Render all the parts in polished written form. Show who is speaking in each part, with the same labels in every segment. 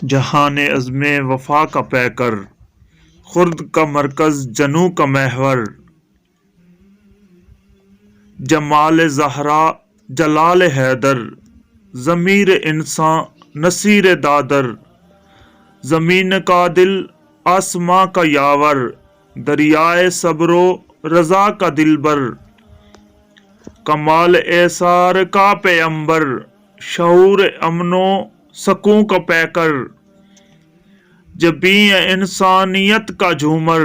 Speaker 1: جہان عزم وفا کا پیکر، خرد کا مرکز جنوں کا محور، جمال زہرا جلال حیدر، ضمیر انسان نصیر دادر، زمین کا دل آسماں کا یاور، دریائے صبر و رضا کا دلبر، کمال ایثار کا پیمبر، شعور امن و سکون کا پیکر، جبیں انسانیت کا جھومر،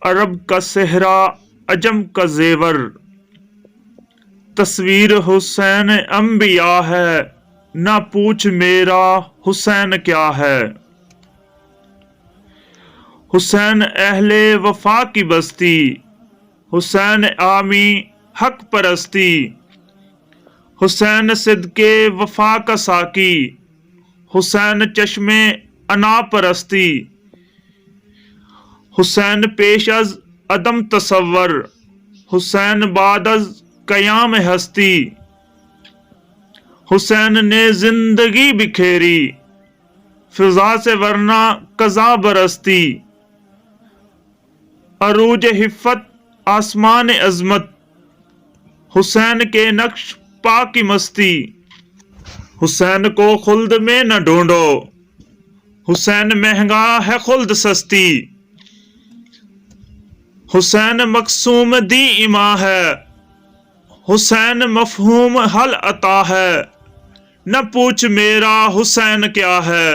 Speaker 1: عرب کا صحرا عجم کا زیور، تصویر حسین انبیاء ہے، نہ پوچھ میرا حسین کیا ہے۔ حسین اہل وفا کی بستی، حسین عامی حق پرستی، حسین صدق وفا کا ساقی، حسین چشم انا پرستی، حسین پیش از عدم تصور، حسین بعد از قیام ہستی، حسین نے زندگی بکھیری، فضا سے ورنہ قضا برستی، عروج حفت آسمان عظمت، حسین کے نقش پا کی مستی، حسین کو خلد میں نہ ڈھونڈو، حسین مہنگا ہے خلد سستی، حسین مقسوم دی اماں ہے، حسین مفہوم حل عطا ہے، نہ پوچھ میرا حسین کیا ہے۔